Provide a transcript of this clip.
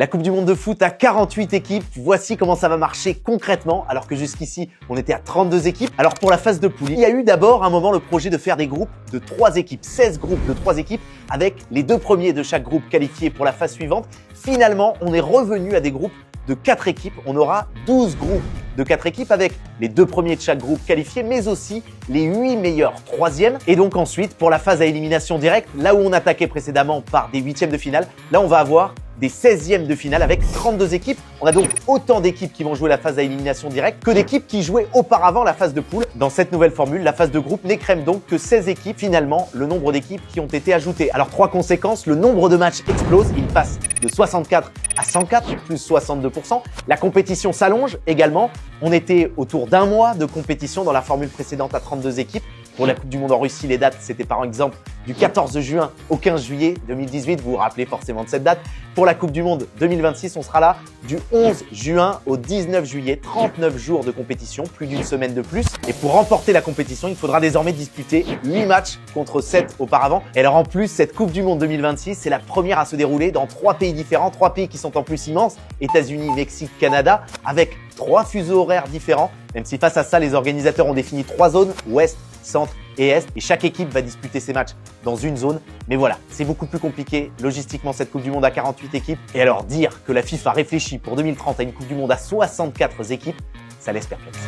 La Coupe du Monde de foot à 48 équipes, voici comment ça va marcher concrètement, alors que jusqu'ici, on était à 32 équipes. Alors pour la phase de poule, il y a eu d'abord un moment le projet de faire des groupes de 3 équipes, 16 groupes de 3 équipes, avec les 2 premiers de chaque groupe qualifiés pour la phase suivante. Finalement, on est revenu à des groupes de 4 équipes. On aura 12 groupes de 4 équipes avec les 2 premiers de chaque groupe qualifiés, mais aussi les 8 meilleurs 3e. Et donc ensuite, pour la phase à élimination directe, là où on attaquait précédemment par des 8e de finale, là on va avoir des 16e de finale avec 32 équipes. On a donc autant d'équipes qui vont jouer la phase à élimination directe que d'équipes qui jouaient auparavant la phase de poule. Dans cette nouvelle formule, la phase de groupe n'écrème donc que 16 équipes, finalement le nombre d'équipes qui ont été ajoutées. Alors 3 conséquences, le nombre de matchs explose, il passe de 64 à 104, plus 62%. La compétition s'allonge également. On était autour d'un mois de compétition dans la formule précédente à 32 équipes. Pour la Coupe du Monde en Russie, les dates, c'était par exemple du 14 juin au 15 juillet 2018. Vous vous rappelez forcément de cette date. Pour la Coupe du Monde 2026, on sera là du 11 juin au 19 juillet. 39 jours de compétition, plus d'une semaine de plus. Et pour remporter la compétition, il faudra désormais disputer 8 matchs contre 7 auparavant. Et alors en plus, cette Coupe du Monde 2026, c'est la première à se dérouler dans 3 pays différents. 3 pays qui sont en plus immenses. États-Unis, Mexique, Canada, avec 3 fuseaux horaires différents. Même si face à ça, les organisateurs ont défini 3 zones, ouest, centre et est, et chaque équipe va disputer ses matchs dans une zone. Mais voilà, c'est beaucoup plus compliqué logistiquement cette Coupe du Monde à 48 équipes. Et alors dire que la FIFA réfléchit pour 2030 à une Coupe du Monde à 64 équipes, ça laisse perplexe.